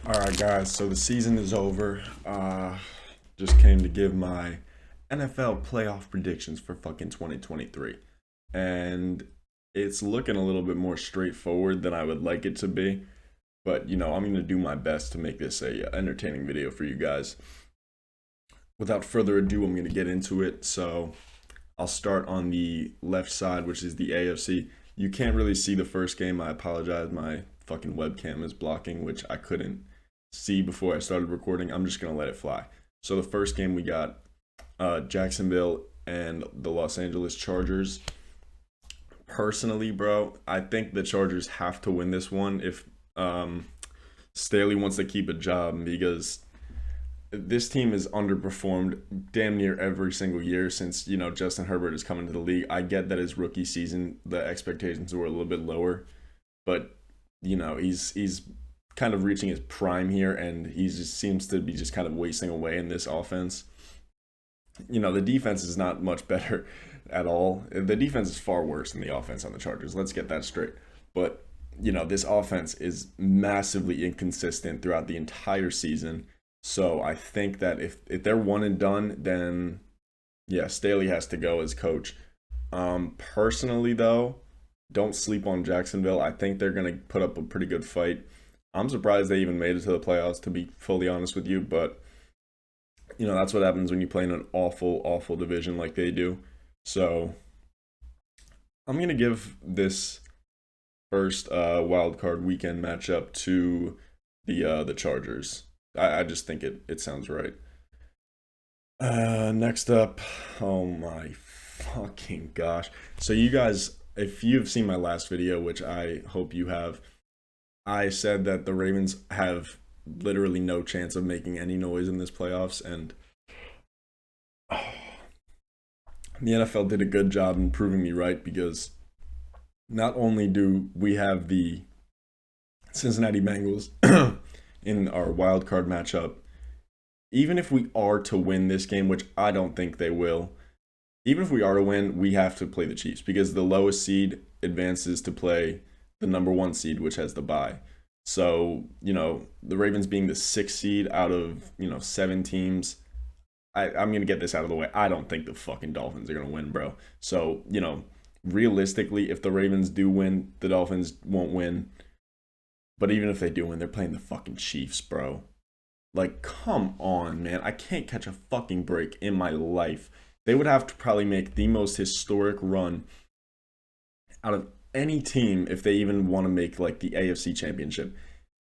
All right, guys. So the season is over. Just came to give my NFL playoff predictions for fucking 2023, and it's looking a little bit more straightforward than I would like it to be. But I'm gonna do my best to make this a entertaining video for you guys. Without further ado, I'm gonna get into it. So I'll start on the left side, which is the AFC. You can't really see the first game. I apologize. My fucking webcam is blocking, which I couldn't see before I started recording. I'm just gonna let it fly. So the first game we got Jacksonville and the Los Angeles Chargers. Personally, bro, I think the Chargers have to win this one if Staley wants to keep a job, because this team has underperformed damn near every single year since Justin Herbert has come into the league. I get that his rookie season the expectations were a little bit lower, but he's kind of reaching his prime here, and he just seems to be just kind of wasting away in this offense. The defense is not much better at all. The defense is far worse than the offense on the Chargers. Let's get that straight. But this offense is massively inconsistent throughout the entire season. So I think that if they're one and done, then yeah, Staley has to go as coach. Personally, though, don't sleep on Jacksonville. I think they're going to put up a pretty good fight. I'm surprised they even made it to the playoffs, to be fully honest with you. But that's what happens when you play in an awful, awful division like they do. So I'm going to give this first wild card weekend matchup to the Chargers. I just think it sounds right. Next up, oh my fucking gosh. So you guys, if you've seen my last video, which I hope you have, I said that the Ravens have literally no chance of making any noise in this playoffs, and the NFL did a good job in proving me right, because not only do we have the Cincinnati Bengals in our wild card matchup, even if we are to win this game, which I don't think they will, even if we are to win, we have to play the Chiefs, because the lowest seed advances to play the number one seed, which has the bye. So, the Ravens being the sixth seed out of, seven teams, I'm going to get this out of the way. I don't think the fucking Dolphins are going to win, bro. So, realistically, if the Ravens do win, the Dolphins won't win. But even if they do win, they're playing the fucking Chiefs, bro. Like, come on, man. I can't catch a fucking break in my life. They would have to probably make the most historic run out of any team if they even want to make, like, the AFC Championship.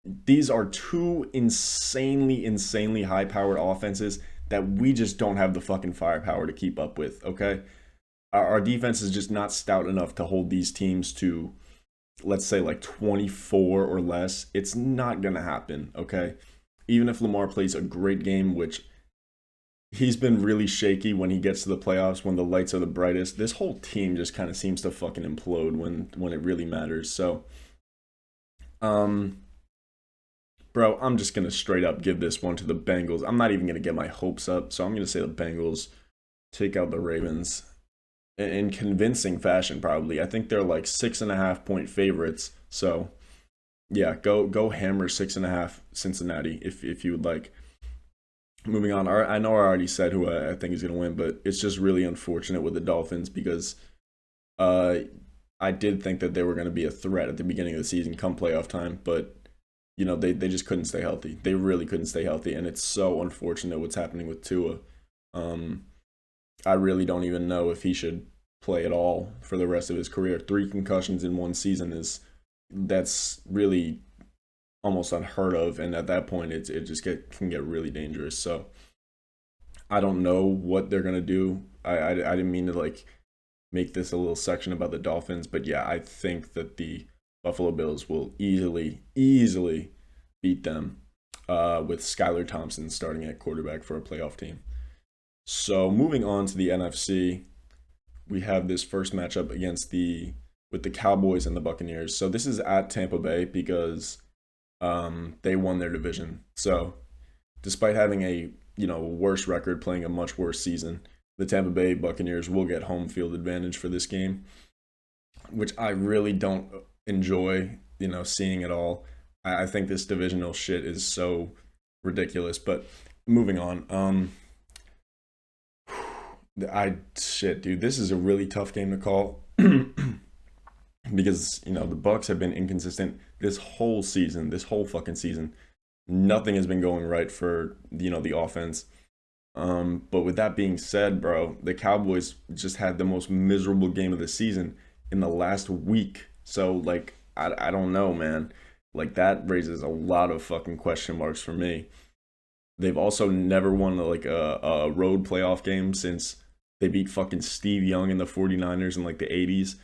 These are two insanely high-powered offenses that we just don't have the fucking firepower to keep up with, okay? Our defense is just not stout enough to hold these teams to, let's say, like 24 or less. It's not going to happen, okay? Even if Lamar plays a great game, which he's been really shaky when he gets to the playoffs, when the lights are the brightest, this whole team just kind of seems to fucking implode when it really matters. So, bro, I'm just going to straight up give this one to the Bengals. I'm not even going to get my hopes up, so I'm going to say the Bengals take out the Ravens in convincing fashion, probably. I think they're like 6.5 point favorites. So, yeah, go hammer 6.5 Cincinnati if you would like. Moving on, I know I already said who I think is going to win, but it's just really unfortunate with the Dolphins, because I did think that they were going to be a threat at the beginning of the season come playoff time, but they just couldn't stay healthy. They really couldn't stay healthy, and it's so unfortunate what's happening with Tua. I really don't even know if he should play at all for the rest of his career. 3 concussions in one season that's really almost unheard of, and at that point it just can get really dangerous. So I don't know what they're gonna do. I didn't mean to like make this a little section about the Dolphins, but yeah, I think that the Buffalo Bills will easily beat them with Skylar Thompson starting at quarterback for a playoff team. So moving on to the NFC, we have this first matchup with the Cowboys and the Buccaneers. So this is at Tampa Bay, because they won their division. So despite having a worse record, playing a much worse season, the Tampa Bay Buccaneers will get home field advantage for this game, which I really don't enjoy, seeing at all. I think this divisional shit is so ridiculous. But moving on. I shit, dude. This is a really tough game to call because the Bucks have been inconsistent this whole season, this whole fucking season. Nothing has been going right for the offense. But with that being said, bro, the Cowboys just had the most miserable game of the season in the last week. So like, I don't know, man. Like that raises a lot of fucking question marks for me. They've also never won like a road playoff game since they beat fucking Steve Young and the 49ers in like the 80s.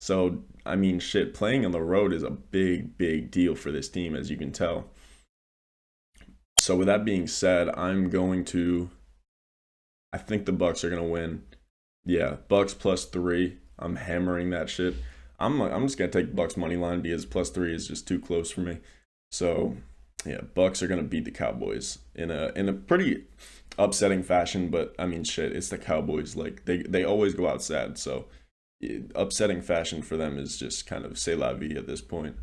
So, I mean, shit, playing on the road is a big, big deal for this team, as you can tell. So, with that being said, I think the Bucks are gonna win. Yeah, Bucks +3. I'm hammering that shit. I'm just gonna take Bucks money line because +3 is just too close for me. So yeah, Bucks are gonna beat the Cowboys in a pretty upsetting fashion. But I mean, shit, it's the Cowboys. Like they always go out sad. So upsetting fashion for them is just kind of c'est la vie at this point.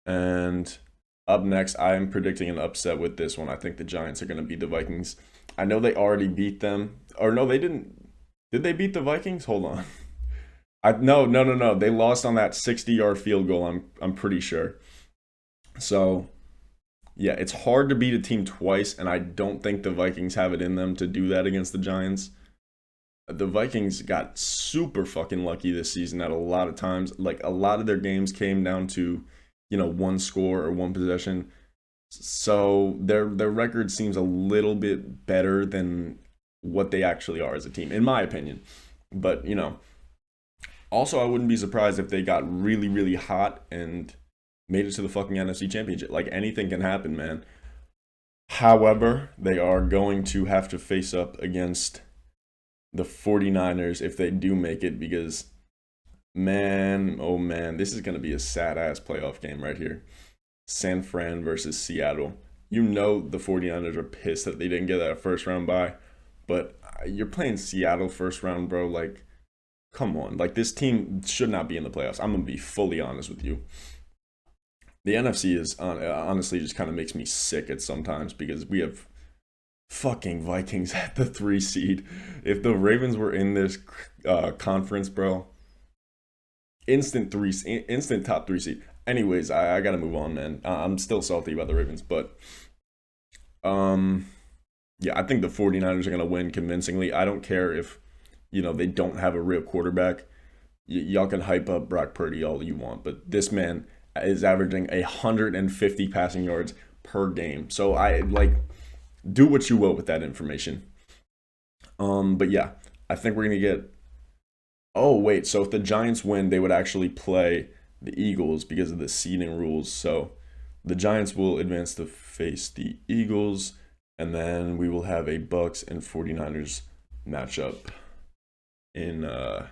And up next, I am predicting an upset with this one. I think the Giants are gonna beat the Vikings. I know they already beat them, or no, they didn't. Did they beat the Vikings? Hold on. No. They lost on that 60-yard field goal. I'm pretty sure. So yeah, it's hard to beat a team twice, and I don't think the Vikings have it in them to do that against the Giants. The Vikings got super fucking lucky this season at a lot of times. Like a lot of their games came down to, one score or one possession. So their record seems a little bit better than what they actually are as a team, in my opinion. But also I wouldn't be surprised if they got really, really hot and made it to the fucking NFC Championship. Like anything can happen, man. However, they are going to have to face up against the 49ers if they do make it because man, oh man, this is going to be a sad ass playoff game right here. San Fran versus Seattle. The 49ers are pissed that they didn't get that first round bye, but you're playing Seattle first round, bro. Like, come on. Like, this team should not be in the playoffs. I'm going to be fully honest with you. The NFC is honestly just kind of makes me sick at sometimes because we have fucking Vikings at the 3 seed. If the Ravens were in this conference, bro, instant top 3 seed. Anyways, I gotta move on, man. I'm still salty about the Ravens, but yeah, I think the 49ers are gonna win convincingly. I don't care if they don't have a real quarterback. Y'all can hype up Brock Purdy all you want, but this man is averaging 150 passing yards per game. So I like do what you will with that information. But yeah, I think we're gonna get. Oh wait, so if the Giants win, they would actually play the Eagles because of the seeding rules. So the Giants will advance to face the Eagles, and then we will have a Bucks and 49ers matchup in the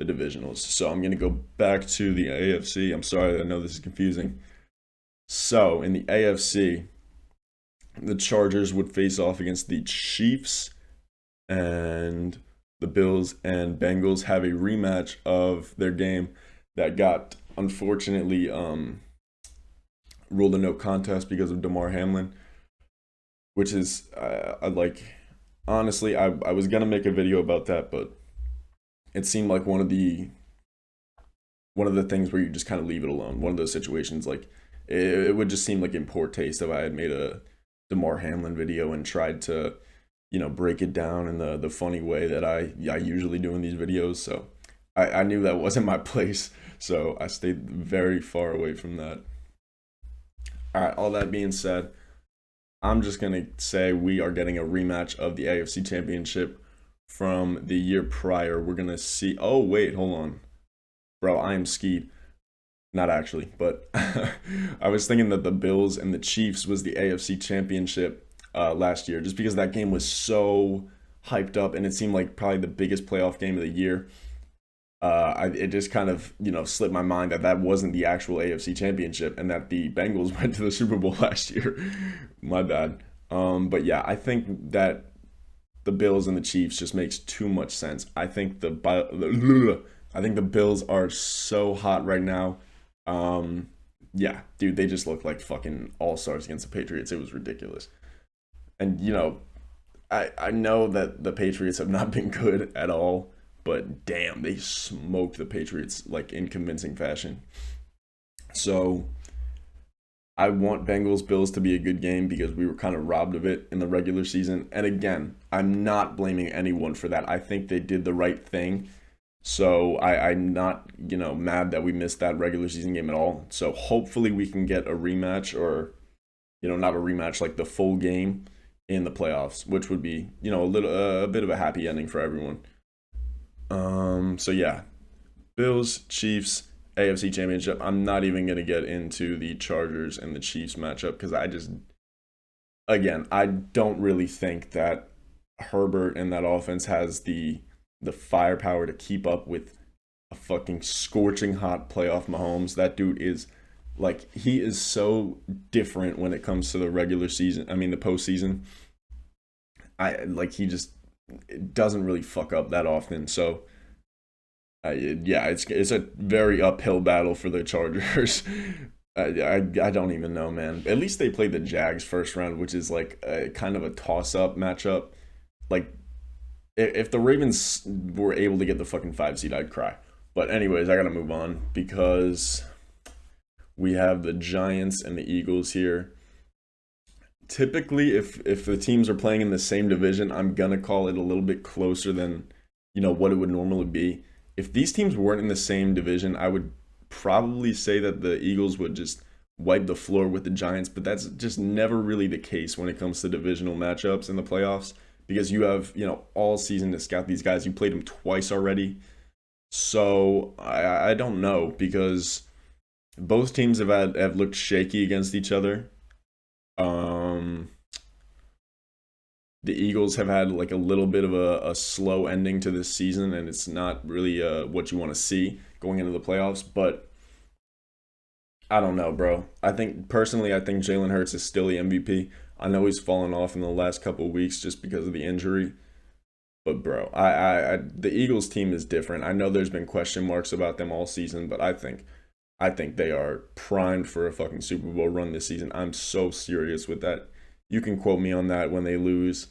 divisionals. So I'm going to go back to the AFC. I'm sorry, I know this is confusing. So in the AFC, the Chargers would face off against the Chiefs, and the Bills and Bengals have a rematch of their game that got unfortunately ruled a no contest because of Damar Hamlin, which is honestly I was gonna make a video about that, but it seemed like one of the things where you just kind of leave it alone. One of those situations, like it would just seem like in poor taste if I had made a Damar Hamlin video and tried to break it down in the funny way that I usually do in these videos. So I knew that wasn't my place, so I stayed very far away from that. All right, all that being said, I'm just going to say we are getting a rematch of the AFC Championship from the year prior. We're going to see. Oh, wait, hold on. Bro, I am skied. Not actually, but I was thinking that the Bills and the Chiefs was the AFC Championship last year, just because that game was so hyped up and it seemed like probably the biggest playoff game of the year. It just kind of slipped my mind that wasn't the actual AFC Championship and that the Bengals went to the Super Bowl last year. My bad. But yeah, I think that the Bills and the Chiefs just makes too much sense. I think the Bills are so hot right now. yeah, dude, they just looked like fucking all-stars against the Patriots. It was ridiculous. And I know that the Patriots have not been good at all, but damn, they smoked the Patriots like in convincing fashion. So I want Bengals Bills to be a good game because we were kind of robbed of it in the regular season. And again, I'm not blaming anyone for that. I think they did the right thing. So I'm not, mad that we missed that regular season game at all. So hopefully we can get a rematch or, not a rematch, like the full game in the playoffs, which would be, a bit of a happy ending for everyone. So yeah, Bills, Chiefs, AFC Championship. I'm not even gonna get into the Chargers and the Chiefs matchup because again, I don't really think that Herbert and that offense has the firepower to keep up with a fucking scorching hot playoff Mahomes. That dude is like he is so different when it comes to the regular season. I mean the postseason. I like he just doesn't really fuck up that often. So yeah, it's a very uphill battle for the Chargers. I don't even know, man. At least they played the Jags first round, which is like a kind of a toss up matchup. Like if the Ravens were able to get the fucking 5 seed, I'd cry. But anyways, I gotta move on because we have the Giants and the Eagles here. Typically, if the teams are playing in the same division, I'm gonna call it a little bit closer than what it would normally be. If these teams weren't in the same division, I would probably say that the Eagles would just wipe the floor with the Giants, but that's just never really the case when it comes to divisional matchups in the playoffs because you have, all season to scout these guys. You played them twice already. So I don't know because both teams have looked shaky against each other. Um the Eagles have had like a little bit of a slow ending to this season, and it's not really what you want to see going into the playoffs. But I don't know, bro. I think Jalen Hurts is still the MVP. I know he's fallen off in the last couple of weeks just because of the injury. But bro, the Eagles team is different. I know there's been question marks about them all season, but I think they are primed for a fucking Super Bowl run this season. I'm so serious with that. You can quote me on that when they lose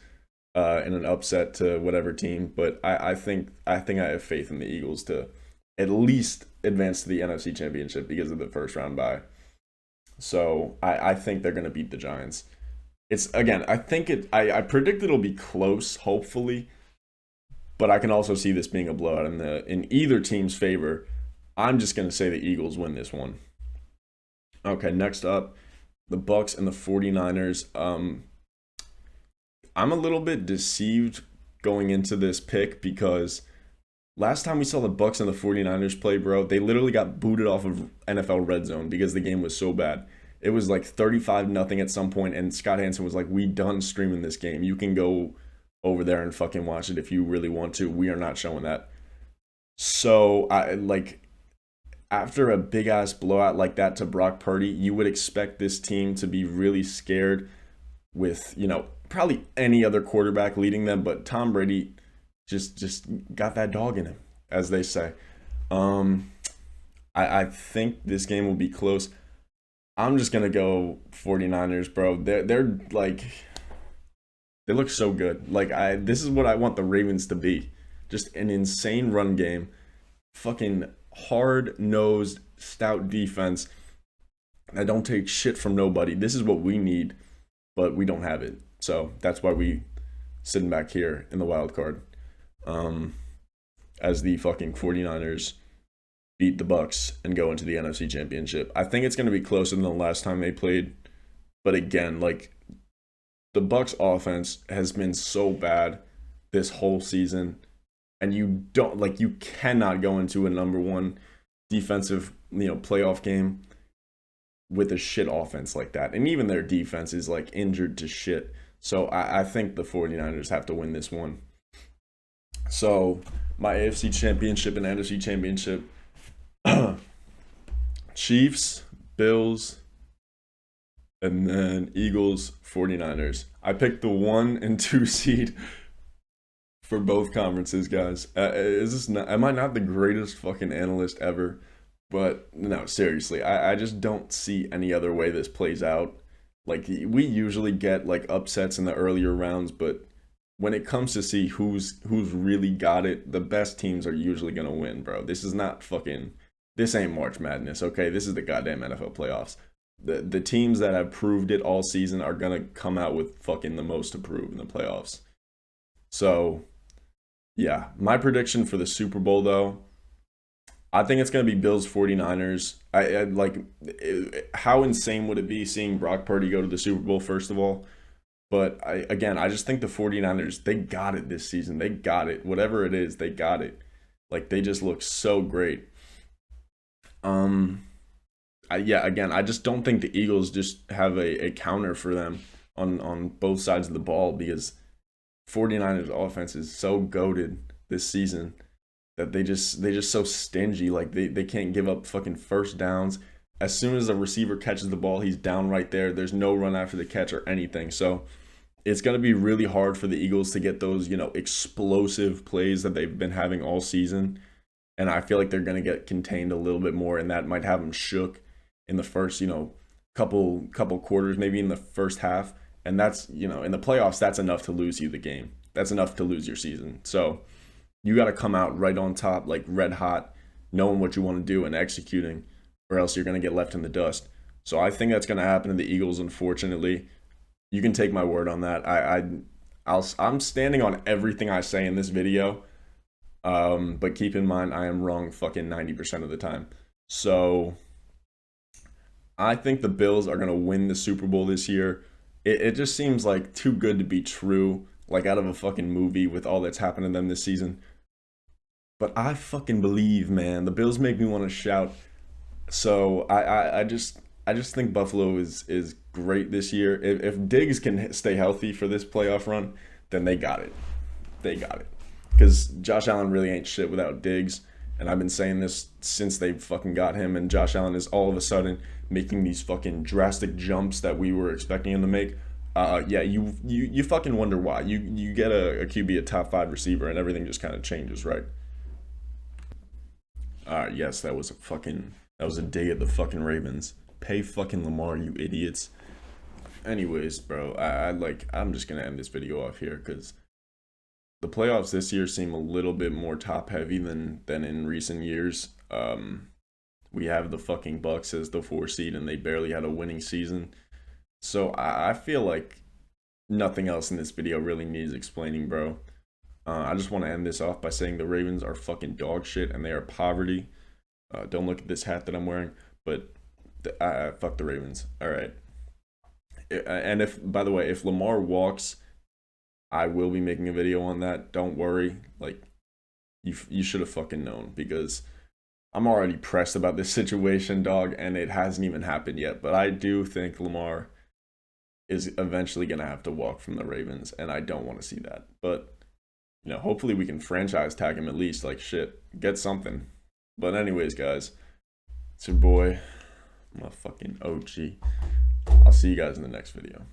in an upset to whatever team, but I think I have faith in the Eagles to at least advance to the NFC Championship because of the first round bye. So I think they're gonna beat the Giants. It's again, I predict it'll be close, hopefully, but I can also see this being a blowout in either team's favor. I'm just gonna say the Eagles win this one. Okay, next up, the Bucks and the 49ers. I'm a little bit deceived going into this pick because last time we saw the Bucks and the 49ers play, bro, they literally got booted off of NFL Red Zone because the game was so bad. It was like 35 nothing at some point, and Scott Hansen was like, "We done streaming this game. You can go over there and fucking watch it if you really want to. We are not showing that." So I like after a big ass blowout like that to Brock Purdy, you would expect this team to be really scared with, probably any other quarterback leading them, but Tom Brady just got that dog in him, as they say. Um I think this game will be close. I'm just gonna go 49ers, bro. They're like they look so good. Like this is what I want the Ravens to be. Just an insane run game. Fucking hard nosed, stout defense that don't take shit from nobody. This is what we need, but we don't have it. So that's why we sitting back here in the wild card. Um, as the fucking 49ers beat the Bucks and go into the NFC Championship. I think it's going to be closer than the last time they played, but again, like the Bucks offense has been so bad this whole season, and you cannot go into a number one defensive playoff game with a shit offense like that. And even their defense is like injured to shit. So I think the 49ers have to win this one. So my AFC Championship and NFC Championship, Chiefs, Bills, and then Eagles, 49ers. I picked the 1 and 2 seed for both conferences, guys. Is this not? Am I not the greatest fucking analyst ever? But no, seriously, I just don't see any other way this plays out. Like we usually get like upsets in the earlier rounds, but when it comes to see who's really got it, the best teams are usually gonna win, bro. This is not fucking this ain't March Madness, okay? This is the goddamn NFL playoffs. The teams that have proved it all season are gonna come out with fucking the most to prove in the playoffs. So yeah, my prediction for the Super Bowl though, I think it's gonna be Bills 49ers. I like how insane would it be seeing Brock Purdy go to the Super Bowl first of all? But I just think the 49ers, they got it this season. They got it. Whatever it is, they got it. Like they just look so great. Um yeah, again, I just don't think the Eagles just have a counter for them on both sides of the ball because 49ers offense is so goated this season that they just so stingy. Like they can't give up fucking first downs. As soon as a receiver catches the ball, he's down right there. There's no run after the catch or anything. So it's going to be really hard for the Eagles to get those, explosive plays that they've been having all season. And I feel like they're going to get contained a little bit more, and that might have them shook in the first, couple quarters, maybe in the first half. And that's, in the playoffs, that's enough to lose you the game. That's enough to lose your season. So you got to come out right on top, like red hot, knowing what you want to do and executing, or else you're going to get left in the dust. So I think that's going to happen to the Eagles, unfortunately. You can take my word on that. I'm standing on everything I say in this video, but keep in mind I am wrong fucking 90% of the time. So I think the Bills are going to win the Super Bowl this year. It just seems like too good to be true, like out of a fucking movie with all that's happened to them this season. But I fucking believe, man. The Bills make me want to shout. So I just think Buffalo is great this year. If Diggs can stay healthy for this playoff run, then they got it. They got it. Because Josh Allen really ain't shit without Diggs. And I've been saying this since they fucking got him. And Josh Allen is all of a sudden making these fucking drastic jumps that we were expecting him to make. Yeah, you fucking wonder why. You get a QB, a top 5 receiver, and everything just kind of changes, right? Yes, that was a dig at the fucking Ravens. Pay fucking Lamar, you idiots. Anyways, bro, I'm just gonna end this video off here because the playoffs this year seem a little bit more top heavy than in recent years. We have the fucking Bucks as the 4 seed, and they barely had a winning season. So I feel like nothing else in this video really needs explaining, bro. I just want to end this off by saying the Ravens are fucking dog shit and they are poverty. Don't look at this hat that I'm wearing, but fuck the Ravens. All right. And if, by the way, if Lamar walks, I will be making a video on that. Don't worry. Like, you should have fucking known because I'm already pressed about this situation, dog, and it hasn't even happened yet. But I do think Lamar is eventually going to have to walk from the Ravens, and I don't want to see that. But, hopefully we can franchise tag him at least. Like, shit, get something. But anyways, guys, it's your boy, my fucking OG. I'll see you guys in the next video.